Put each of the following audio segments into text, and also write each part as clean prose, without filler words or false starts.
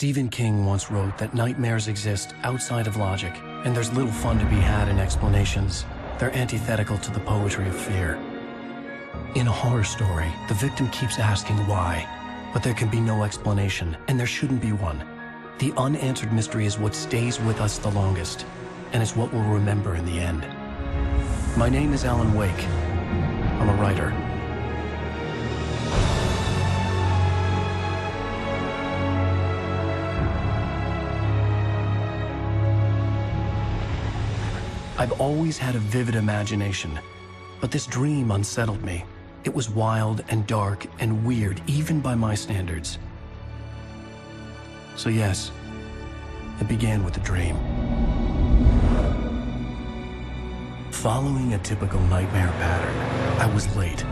Stephen King once wrote that nightmares exist outside of logic, and there's little fun to be had in explanations. They're antithetical to the poetry of fear. In a horror story, the victim keeps asking why, but there can be no explanation, and there shouldn't be one. The unanswered mystery is what stays with us the longest, and it's what we'll remember in the end. My name is Alana Wake. I'm a writer. I've always had a vivid imagination, but this dream unsettled me. It was wild and dark and weird, even by my standards. So yes, it began with a dream. Following a typical nightmare pattern, I was late,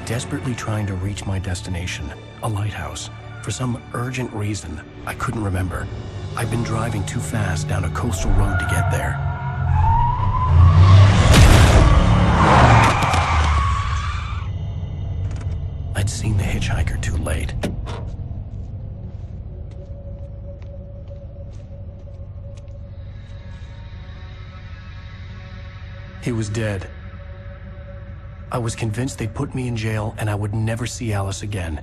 desperately trying to reach my destination, a lighthouse. For some urgent reason, I couldn't remember. I'd been driving too fast down a coastal road to get there. I'd seen the hitchhiker too late. He was dead. I was convinced they'd put me in jail and I would never see Alice again.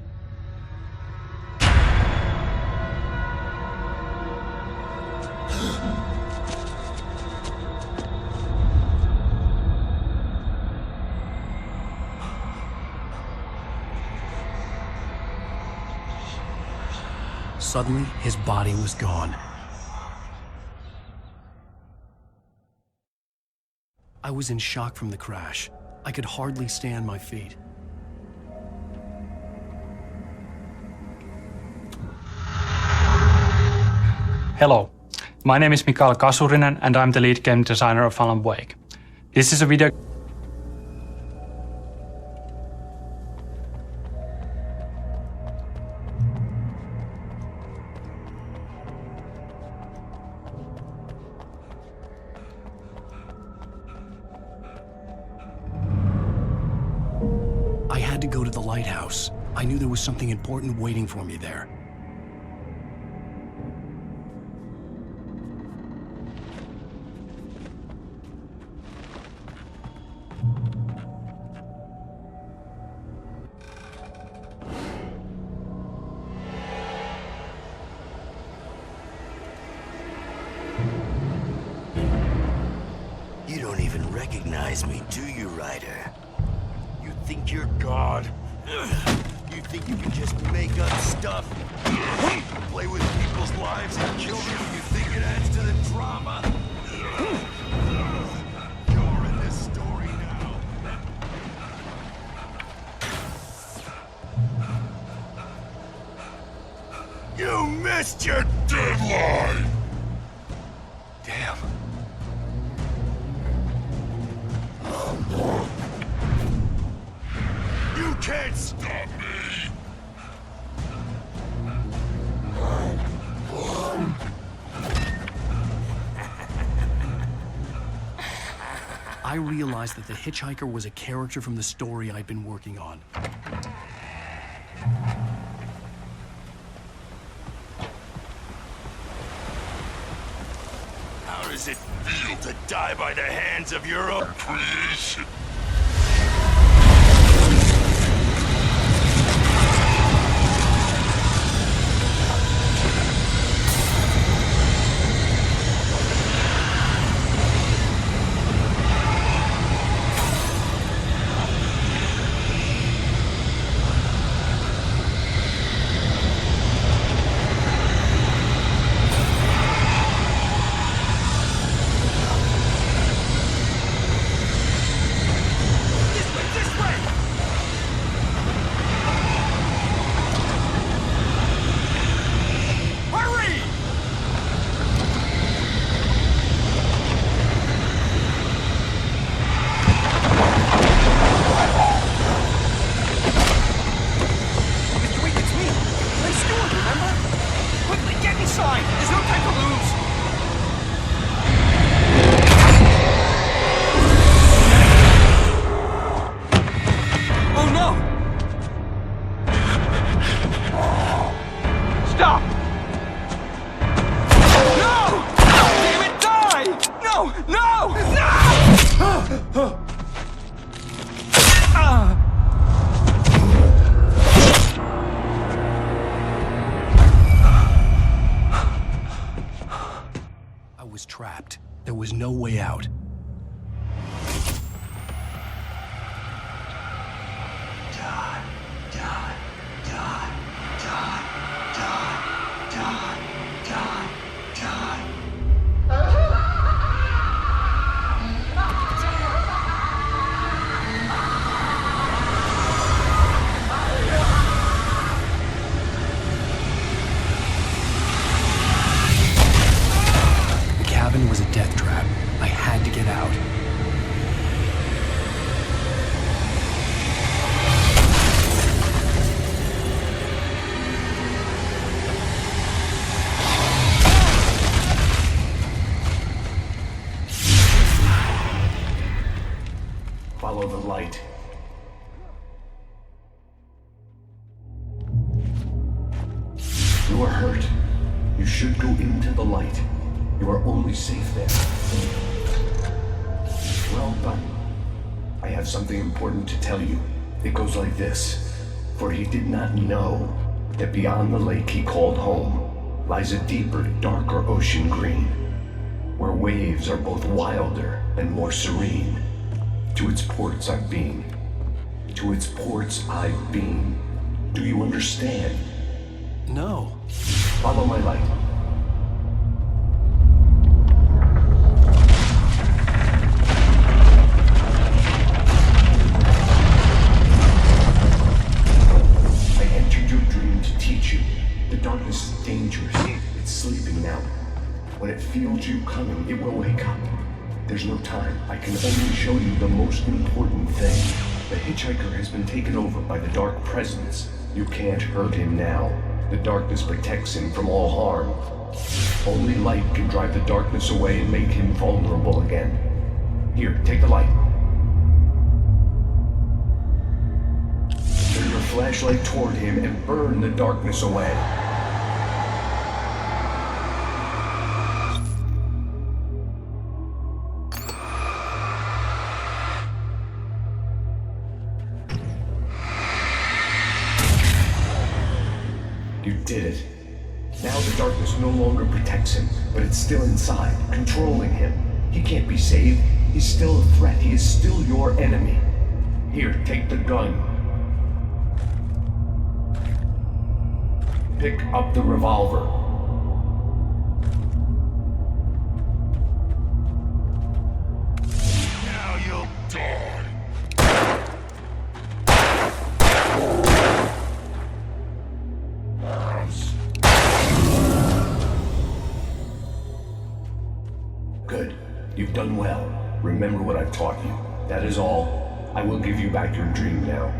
Suddenly, his body was gone. I was in shock from the crash. I could hardly stay on my feet. Hello, my name is Mikael Kasurinen and I'm the lead game designer of Alana Wake. This is a video To go to the lighthouse. I knew there was something important waiting for me there. You don't even recognize me, do you, Ryder? You think you're God? You think you can just make up stuff? Play with people's lives and kill them? You think it adds to the drama? You're in this story now. You missed your deadline! Damn. You can't stop me! I realized that the hitchhiker was a character from the story I'd been working on. How does it feel to die by the hands of your own creation? I was trapped. There was no way out. The cabin was a death trap. I had to get out. Follow the light. You are hurt. You should go into the light. You are only safe there. Well done. I have something important to tell you. It goes like this. For he did not know that beyond the lake he called home lies a deeper, darker ocean green, where waves are both wilder and more serene. To its ports I've been. To its ports I've been. Do you understand? No. Follow my light. I entered your dream to teach you. The darkness is dangerous. It's sleeping now. When it feels you coming, it will wake up. There's no time. I can only show you the most important thing. The hitchhiker has been taken over by the dark presence. You can't hurt him now. The darkness protects him from all harm. Only light can drive the darkness away and make him vulnerable again. Here, take the light. Turn your flashlight toward him and burn the darkness away. You did it. Now the darkness no longer protects him, but it's still inside, controlling him. He can't be saved. He's still a threat. He is still your enemy. Here, take the gun. Pick up the revolver. Now you'll die. Good. You've done well. Remember what I've taught you. That is all. I will give you back your dream now.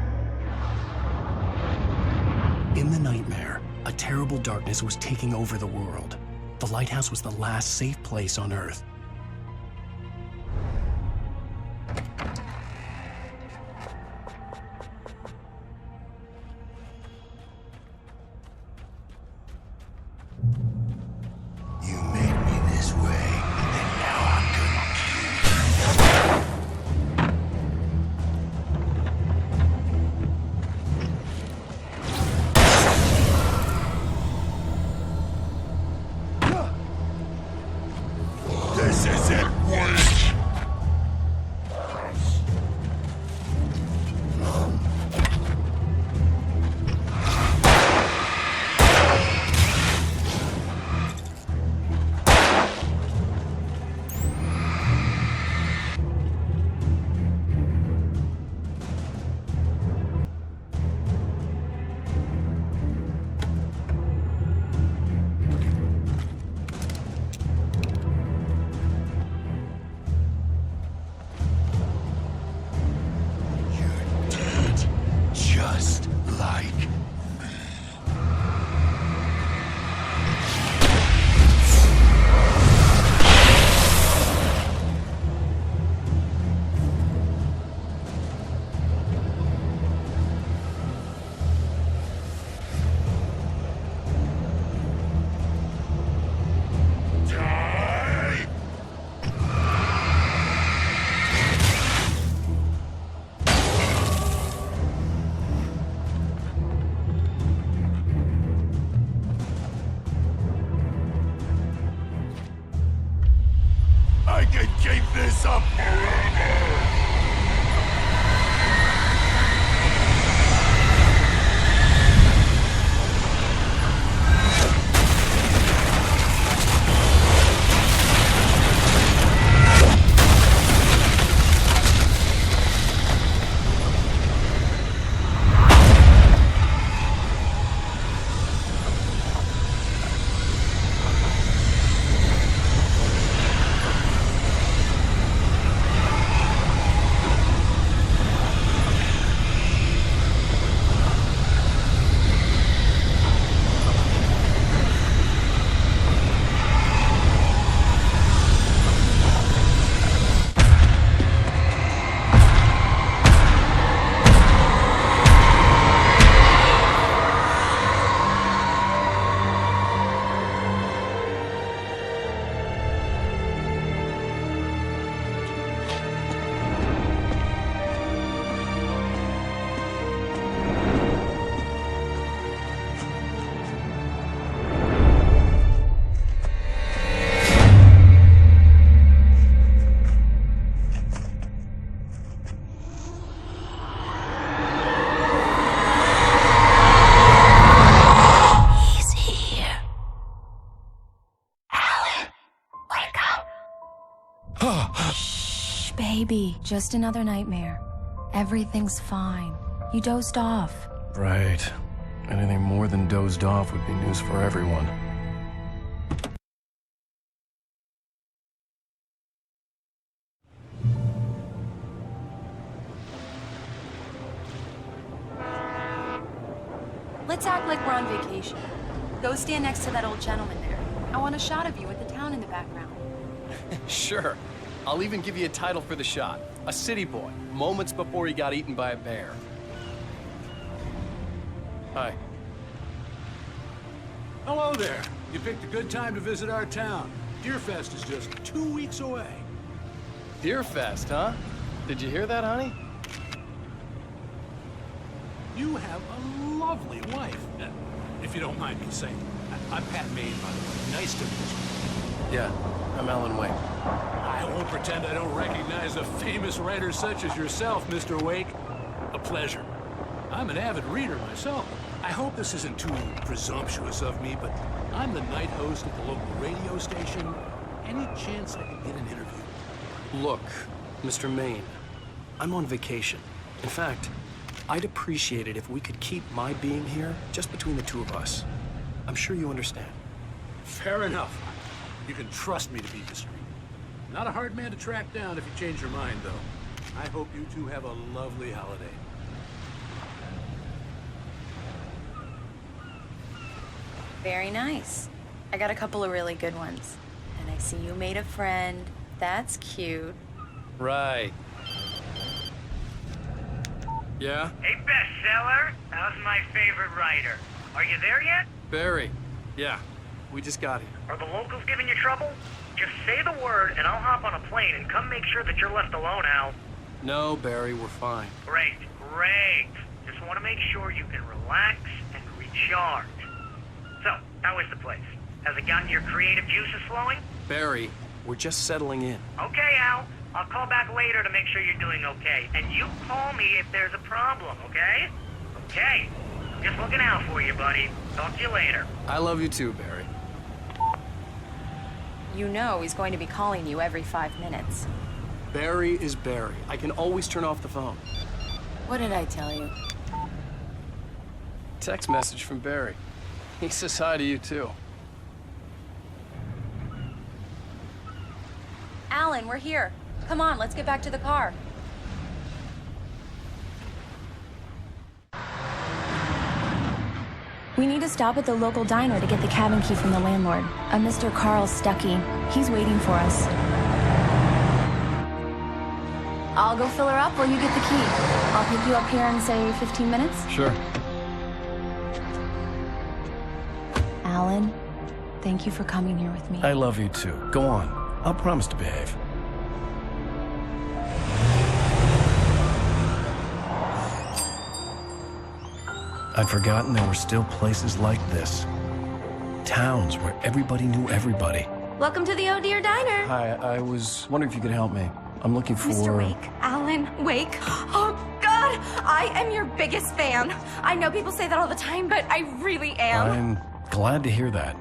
In the nightmare, a terrible darkness was taking over the world. The lighthouse was the last safe place on Earth. You made me this way, and now I'm gonna kill you. Shh, baby. Just another nightmare. Everything's fine. You dozed off. Right. Anything more than dozed off would be news for everyone. Let's act like we're on vacation. Go stand next to that old gentleman there. I want a shot of you with the town in the background. Sure. I'll even give you a title for the shot. A city boy, moments before he got eaten by a bear. Hi. Hello there. You picked a good time to visit our town. Deerfest is just 2 weeks away. Deerfest, huh? Did you hear that, honey? You have a lovely wife. If you don't mind me saying. I'm Pat Maine, by the way. Nice to meet you. Yeah, I'm Alana Wake. I won't pretend I don't recognize a famous writer such as yourself, Mr. Wake. A pleasure. I'm an avid reader myself. I hope this isn't too presumptuous of me, but I'm the night host at the local radio station. Any chance I could get an interview? Look, Mr. Maine, I'm on vacation. In fact, I'd appreciate it if we could keep my being here just between the two of us. I'm sure you understand. Fair enough. You can trust me to be discreet. Not a hard man to track down if you change your mind, though. I hope you two have a lovely holiday. Very nice. I got a couple of really good ones. And I see you made a friend. That's cute. Right. Yeah? Hey, bestseller. How's my favorite writer? Are you there yet? Barry. Yeah, we just got here. Are the locals giving you trouble? Just say the word and I'll hop on a plane and come make sure that you're left alone, Al. No, Barry, we're fine. Great, great. Just want to make sure you can relax and recharge. So, how is the place? Has it gotten your creative juices flowing? Barry, we're just settling in. Okay, Al. I'll call back later to make sure you're doing okay. And you call me if there's a problem, okay? Okay. I'm just looking out for you, buddy. Talk to you later. I love you too, Barry. You know he's going to be calling you every 5 minutes. Barry is Barry. I can always turn off the phone. What did I tell you? Text message from Barry. He says hi to you too. Alan, we're here. Come on, let's get back to the car. We need to stop at the local diner to get the cabin key from the landlord, a Mr. Carl Stuckey. He's waiting for us. I'll go fill her up while you get the key. I'll pick you up here in, say, 15 minutes? Sure. Alan, thank you for coming here with me. I love you too. Go on. I'll promise to behave. I'd forgotten there were still places like this. Towns where everybody knew everybody. Welcome to the Oh Dear Diner. Hi, I was wondering if you could help me. I'm looking for... Mr. Wake. Alan Wake. Oh, God! I am your biggest fan. I know people say that all the time, but I really am. I'm glad to hear that.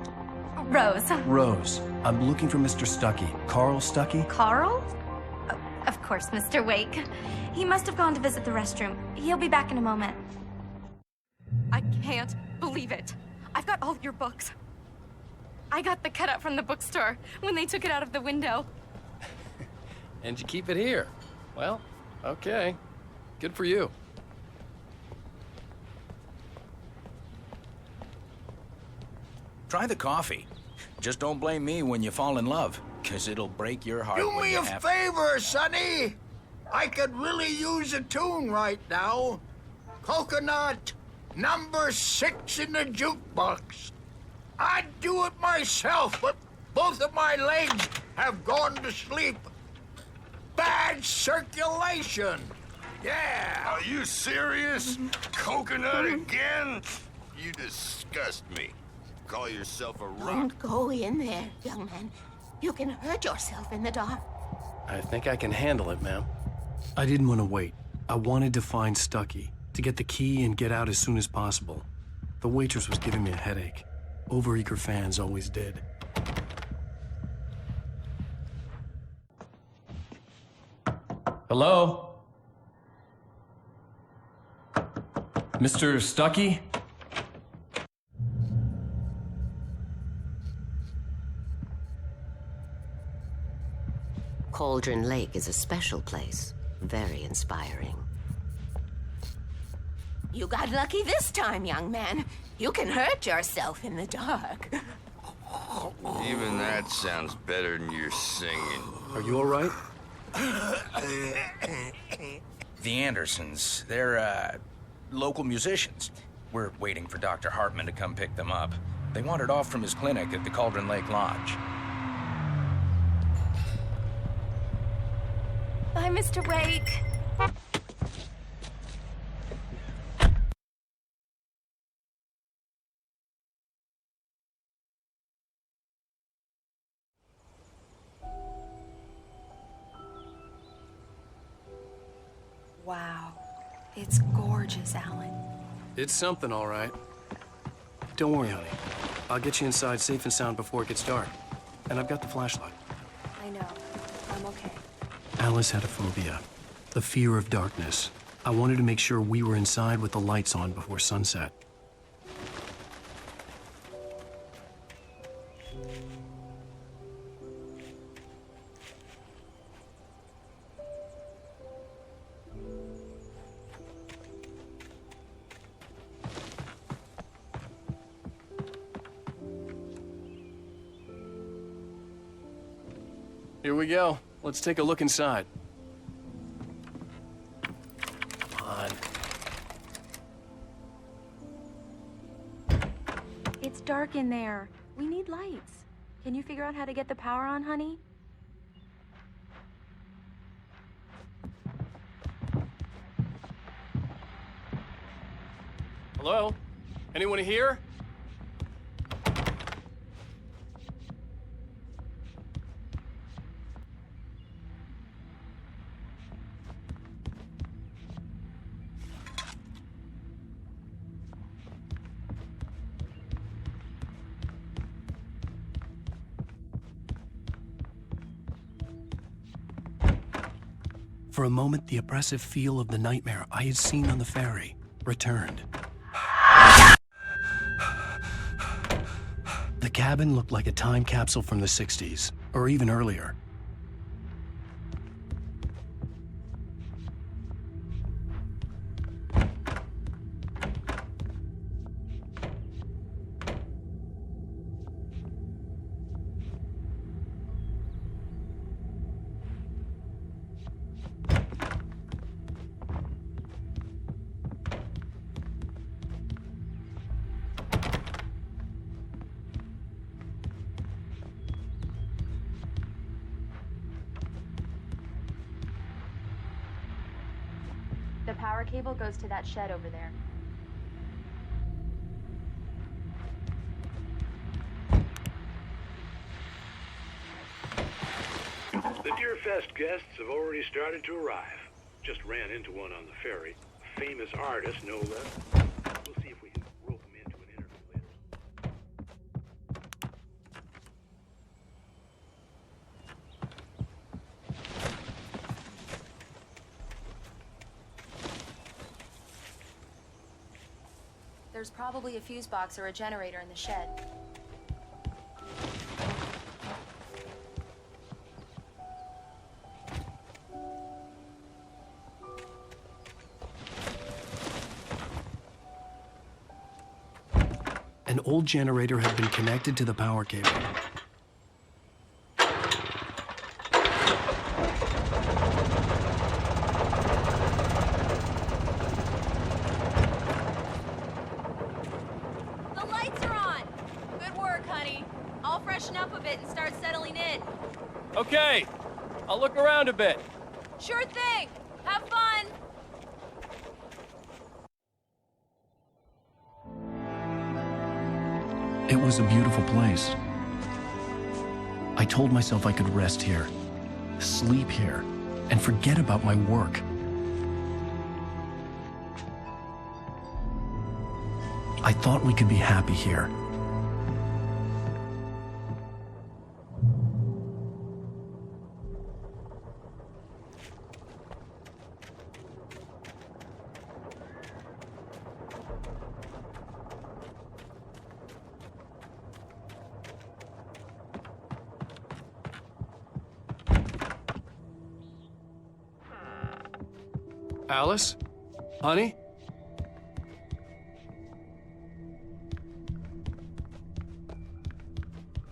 Rose. Rose, I'm looking for Mr. Stuckey. Carl Stuckey? Carl? Oh, of course, Mr. Wake. He must have gone to visit the restroom. He'll be back in a moment. I can't believe it. I've got all your books. I got the cutout from the bookstore when they took it out of the window. And you keep it here. Well, okay. Good for you. Try the coffee. Just don't blame me when you fall in love, 'cause it'll break your heart. Do me a favor, Sonny. I could really use a tune right now. Coconut, number 6 in the jukebox. I'd do it myself, but both of my legs have gone to sleep. Bad circulation. Yeah. Are you serious? Coconut again? You disgust me. Call yourself a rock. Don't go in there, young man. You can hurt yourself in the dark. I think I can handle it, ma'am. I didn't want to wait. I wanted to find Stuckey, to get the key and get out as soon as possible. The waitress was giving me a headache. Overeager fans always did. Hello? Mr. Stuckey? Cauldron Lake is a special place. Very inspiring. You got lucky this time, young man. You can hurt yourself in the dark. Even that sounds better than your singing. Are you all right? The Andersons, they're, local musicians. We're waiting for Dr. Hartman to come pick them up. They wandered off from his clinic at the Cauldron Lake Lodge. Bye, Mr. Wake. Wow. It's gorgeous, Alan. It's something, all right. Don't worry, honey. I'll get you inside safe and sound before it gets dark. And I've got the flashlight. I know. I'm okay. Alice had a phobia, the fear of darkness. I wanted to make sure we were inside with the lights on before sunset. Here we go. Let's take a look inside. Come on. It's dark in there. We need lights. Can you figure out how to get the power on, honey? Hello? Anyone here? For a moment, the oppressive feel of the nightmare I had seen on the ferry returned. The cabin looked like a time capsule from the 60s, or even earlier. The power cable goes to that shed over there. The Deerfest guests have already started to arrive. Just ran into one on the ferry. A famous artist, no less. We'll see if we can rope him into an interview later. There's probably a fuse box or a generator in the shed. An old generator had been connected to the power cable. The lights are on! Good work, honey. I'll freshen up a bit and start settling in. Okay. I'll look around a bit. Sure thing! Have fun! It was a beautiful place. I told myself I could rest here, sleep here, and forget about my work. I thought we could be happy here. Alice? Honey?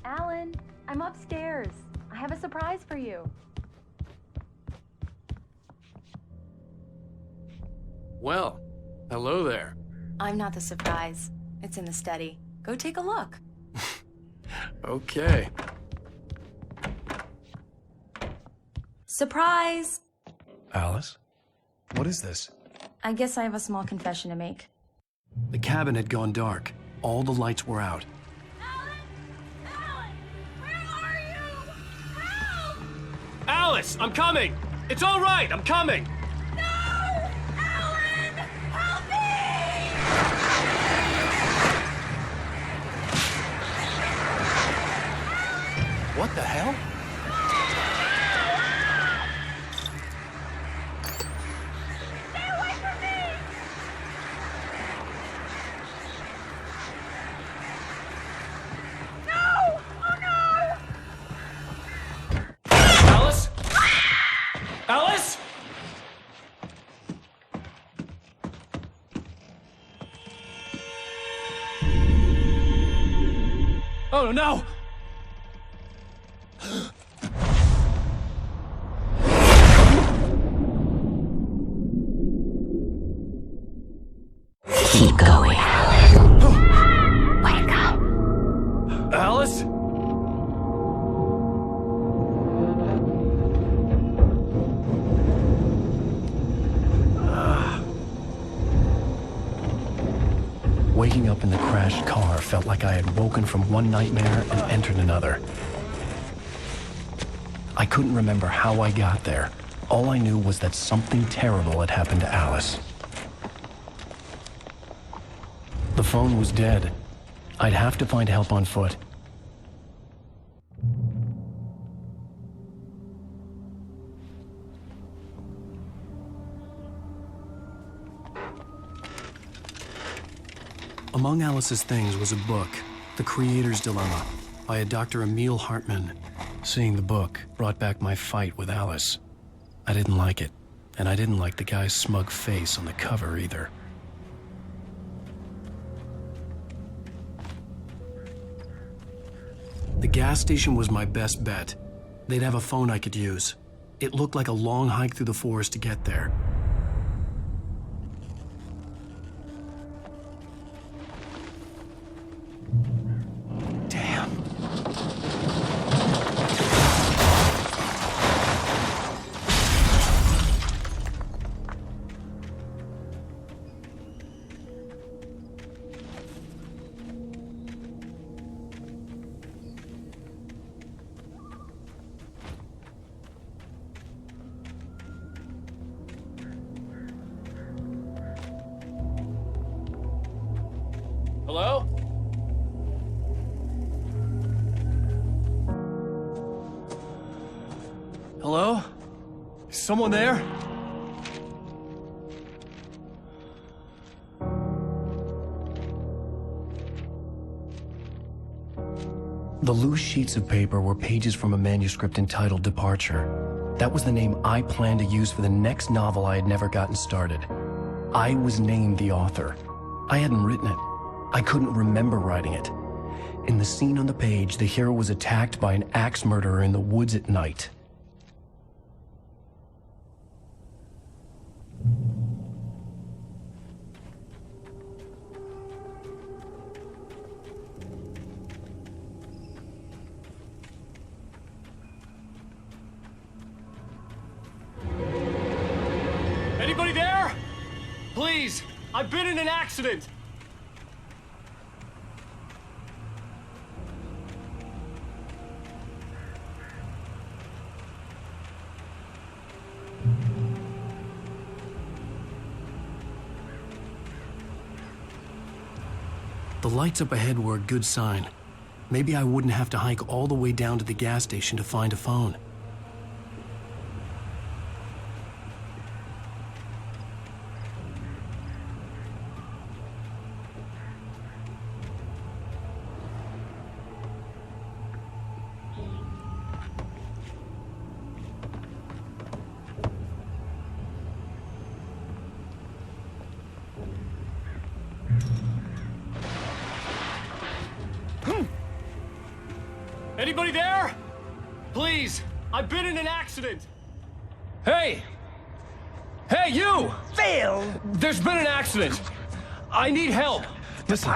Alan, I'm upstairs. I have a surprise for you. Well, hello there. I'm not the surprise. It's in the study. Go take a look. Okay. Surprise! Alice? What is this? I guess I have a small confession to make. The cabin had gone dark. All the lights were out. Alice, I'm coming! It's all right, I'm coming! What the hell? Alice? Alice? Oh no! Keep going. Wake up. Alice? Waking up in the crashed car felt like I had woken from one nightmare and entered another. I couldn't remember how I got there. All I knew was that something terrible had happened to Alice. The phone was dead. I'd have to find help on foot. Among Alice's things was a book, The Creator's Dilemma, by a Dr. Emil Hartmann. Seeing the book brought back my fight with Alice. I didn't like it, and I didn't like the guy's smug face on the cover either. The gas station was my best bet. They'd have a phone I could use. It looked like a long hike through the forest to get there. Damn. Hello? Hello? Is someone there? The loose sheets of paper were pages from a manuscript entitled Departure. That was the name I planned to use for the next novel I had never gotten started. I was named the author. I hadn't written it. I couldn't remember writing it. In the scene on the page, the hero was attacked by an axe murderer in the woods at night. Anybody there? Please, I've been in an accident. The lights up ahead were a good sign. Maybe I wouldn't have to hike all the way down to the gas station to find a phone. Anybody there? Please, I've been in an accident. Hey! Hey, you! Phil! There's been an accident. I need help. Listen,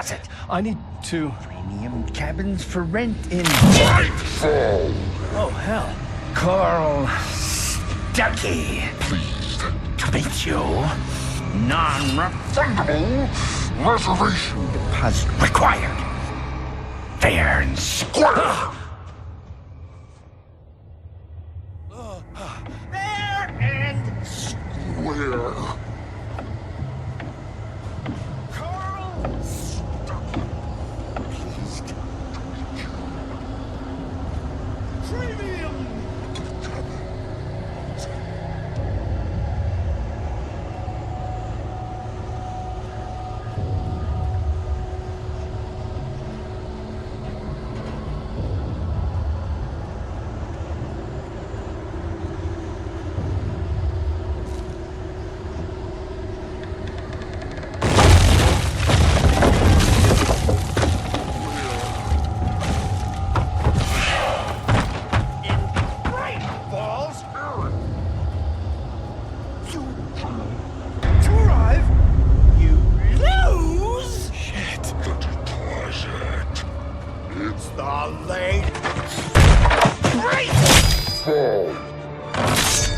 I need to... Premium cabins for rent in... Oh, hell. Carl Stucky. Pleased to meet you. Non-refundable reservation deposit required. Fair and square. Fair and square. Carl Stucky. Pleased to meet you. Premium.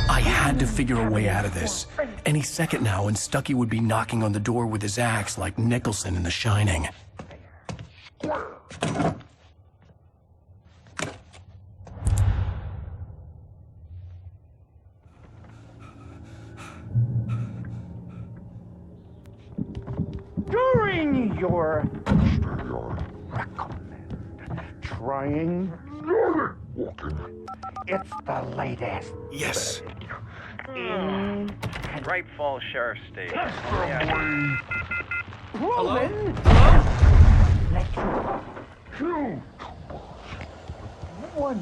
I had to figure a way out of this. Any second now, and Stucky would be knocking on the door with his axe like Nicholson in The Shining. During your recommend trying walking. It's the latest. Yes. Right Falls Sheriff Station. Hello? Let you one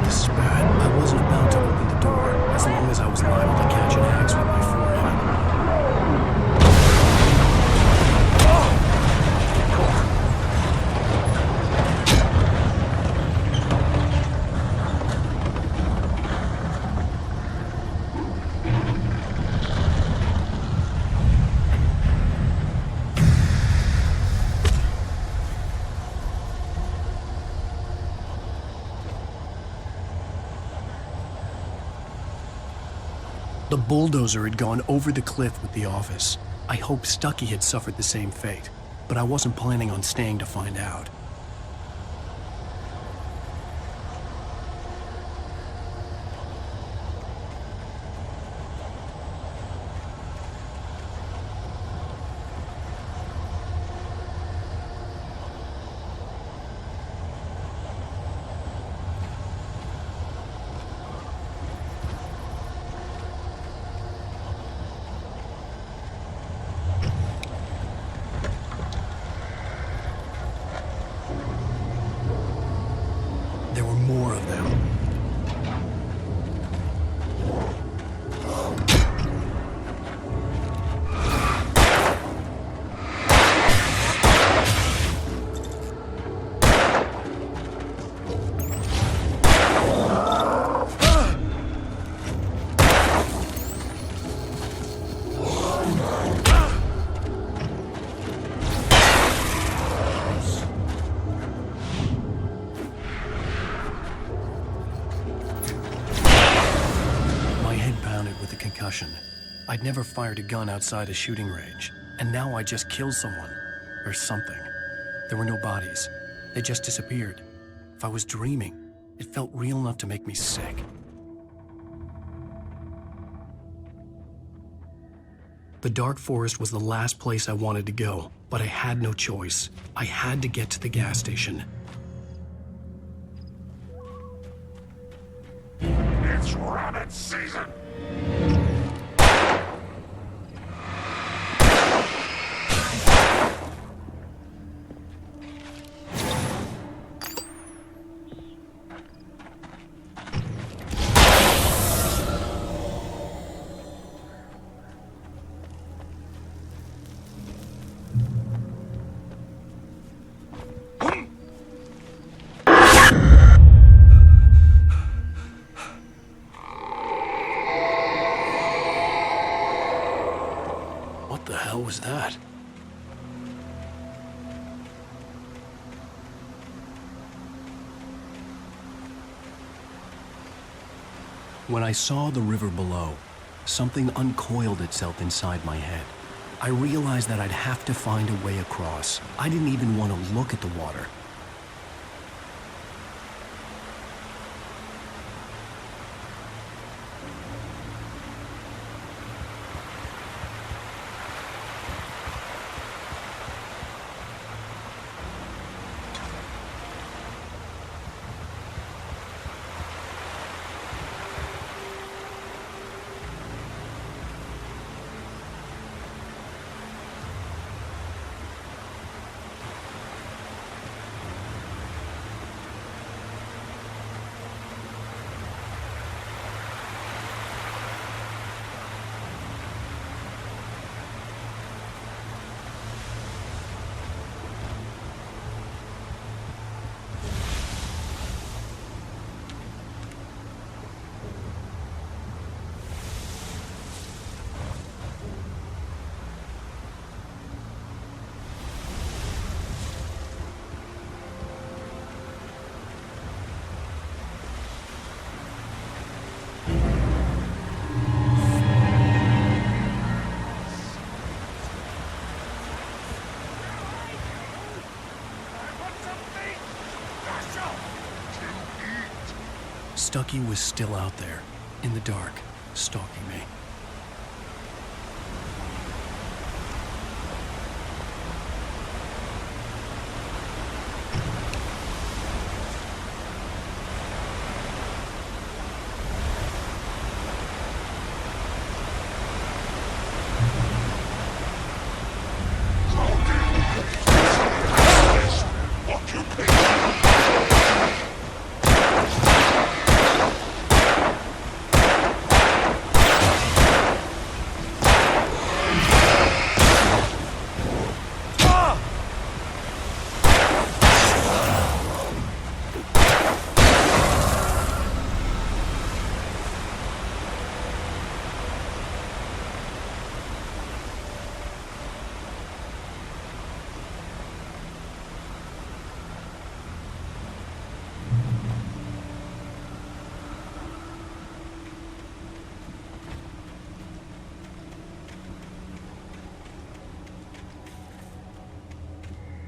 This is bad. I wasn't about to open the door, as long as I was liable to catch an axe with my forehead. The bulldozer had gone over the cliff with the office. I hoped Stucky had suffered the same fate, but I wasn't planning on staying to find out. There were more of them. I'd never fired a gun outside a shooting range, and now I just killed someone. Or something. There were no bodies. They just disappeared. If I was dreaming, it felt real enough to make me sick. The dark forest was the last place I wanted to go, but I had no choice. I had to get to the gas station. It's rabbit season! hell was that? When I saw the river below, something uncoiled itself inside my head. I realized that I'd have to find a way across. I didn't even want to look at the water. Stucky was still out there, in the dark, stalking me.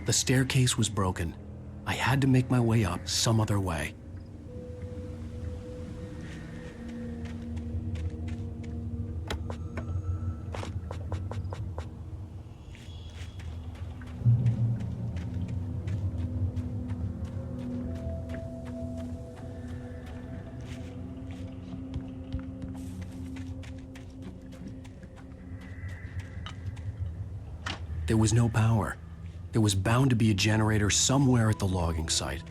The staircase was broken. I had to make my way up some other way. There was no power. There was bound to be a generator somewhere at the logging site.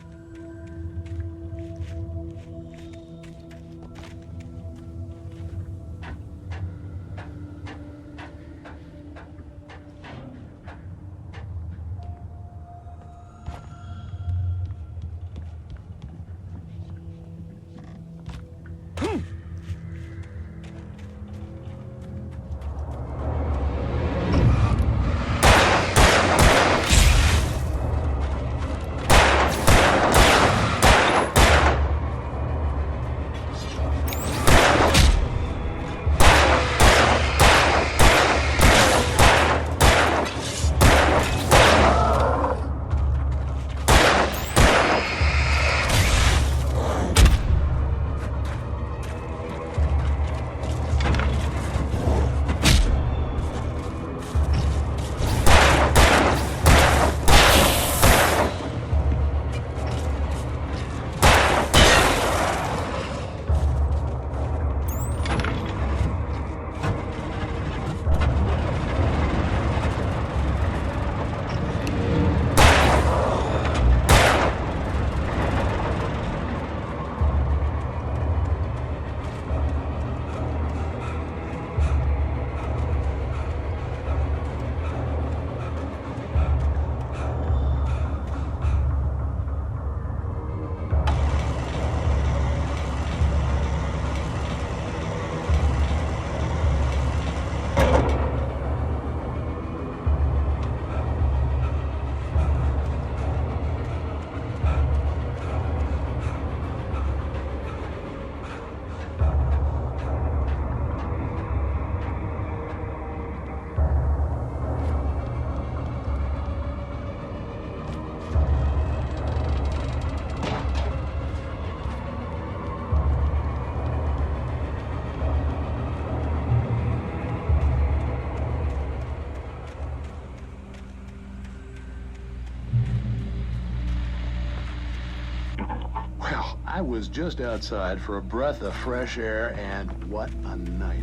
I was just outside for a breath of fresh air, and what a night.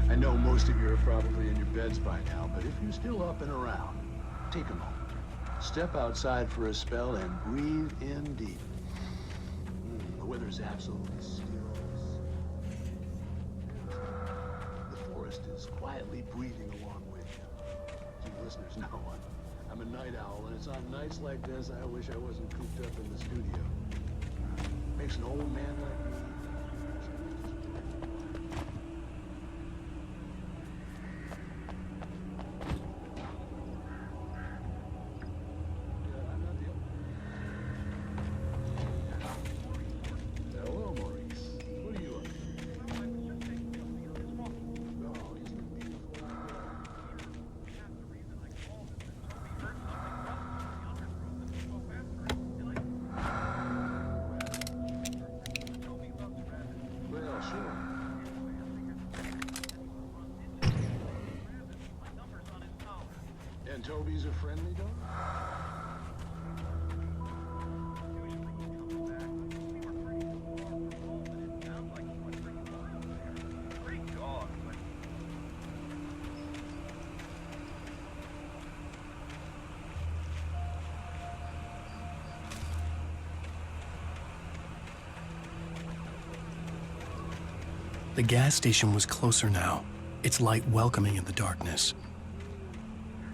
I know most of you are probably in your beds by now, but if you're still up and around, take a moment. Step outside for a spell and breathe in deep. The weather's absolutely still. The forest is quietly breathing along with you. You listeners know I'm a night owl, and it's on nights like this I wish I wasn't cooped up in the studio. Makes an old man like me. Hello, Maurice. What are you up to? Oh, isn't it beautiful? Well, sure. And Toby's a friendly dog? The gas station was closer now, its light welcoming in the darkness.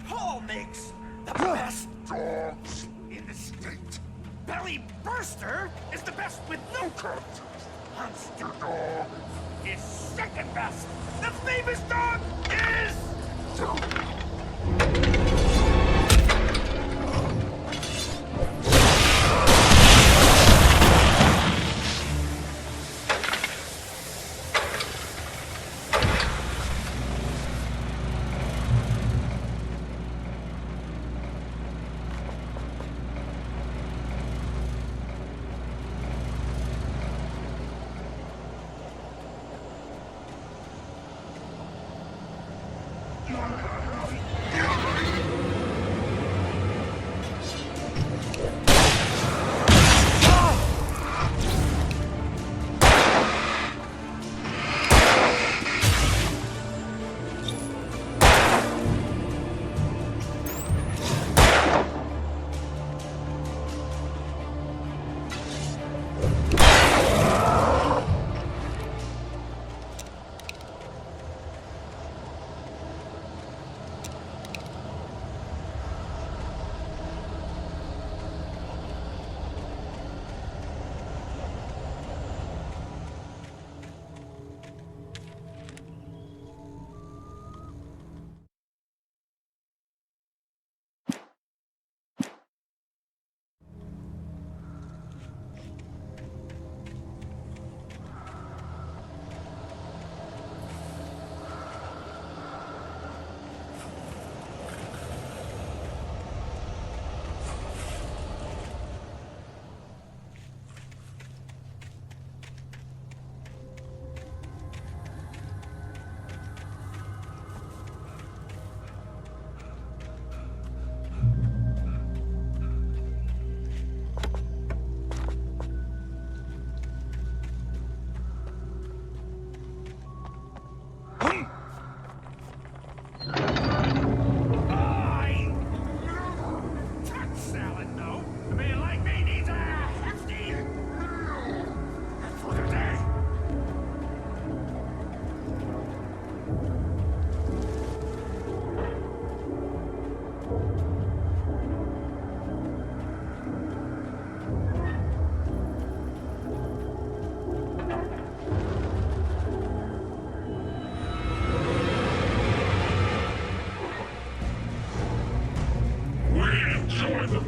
Paul makes the best dogs in the state. Belly Burster is the best with no coat. Monster Dog is second best. The famous dog is...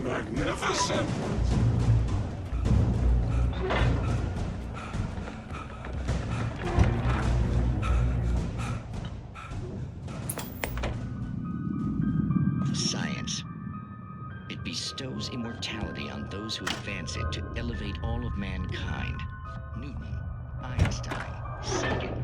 Magnificent! Science. It bestows immortality on those who advance it to elevate all of mankind. Newton, Einstein, Sagan.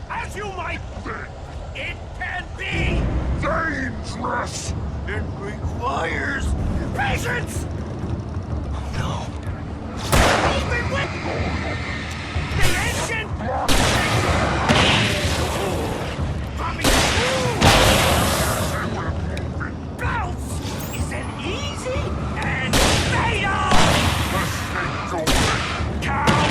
As you might think, it can be dangerous. It requires patience. Oh no! Even with the ancient coming through, bounce isn't easy and fatal. Count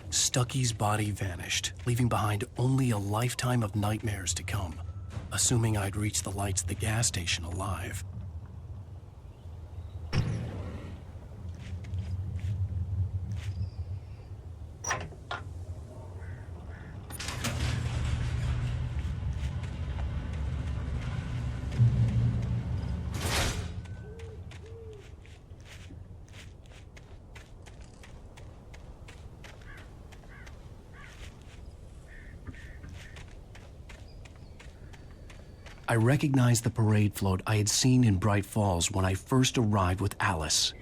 Stucky's body vanished, leaving behind only a lifetime of nightmares to come, assuming I'd reached the lights at the gas station alive. I recognized the parade float I had seen in Bright Falls when I first arrived with Alice.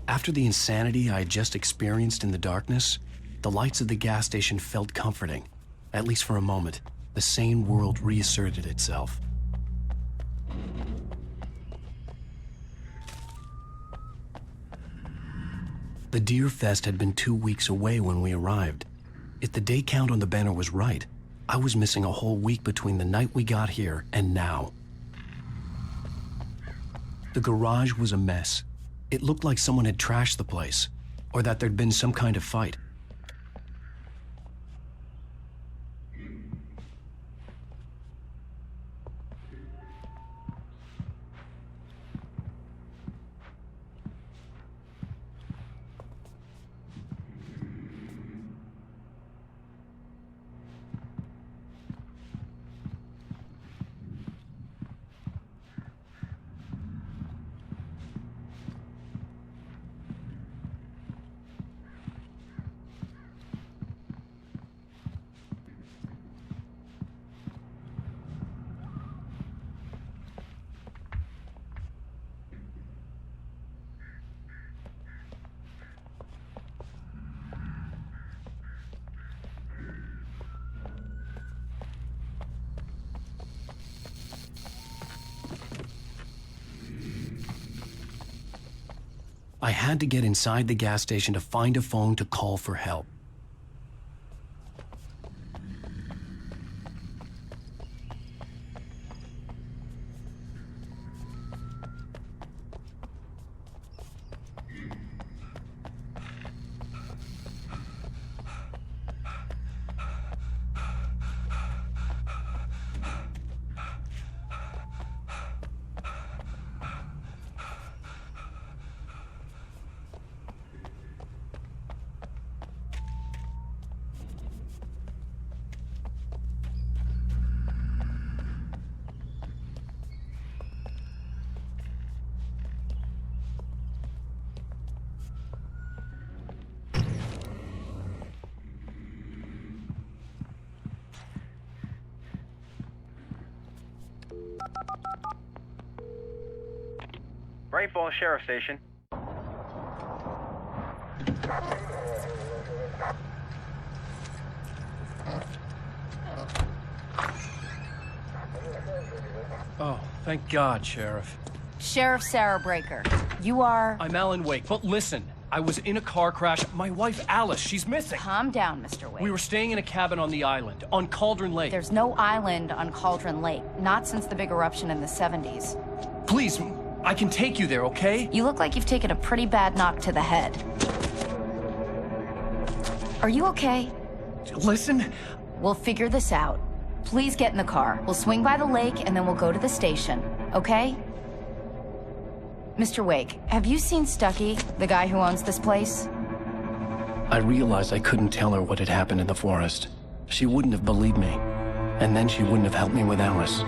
After the insanity I had just experienced in the darkness, the lights of the gas station felt comforting, at least for a moment. The sane world reasserted itself. The Deer Fest had been 2 weeks away when we arrived. If the day count on the banner was right, I was missing a whole week between the night we got here and now. The garage was a mess. It looked like someone had trashed the place, or that there'd been some kind of fight. I had to get inside the gas station to find a phone to call for help. Bright Falls Sheriff Station. Oh, thank God, Sheriff. Sheriff Sarah Breaker. You are... I'm Alan Wake, but listen, I was in a car crash. My wife, Alice, she's missing. Calm down, Mr. Wake. We were staying in a cabin on the island, on Cauldron Lake. There's no island on Cauldron Lake, not since the big eruption in the 70s. Please, I can take you there, okay? You look like you've taken a pretty bad knock to the head. Are you okay? Listen. We'll figure this out. Please get in the car. We'll swing by the lake and then we'll go to the station, okay? Mr. Wake, have you seen Stucky, the guy who owns this place? I realized I couldn't tell her what had happened in the forest. She wouldn't have believed me. And then she wouldn't have helped me with Alice.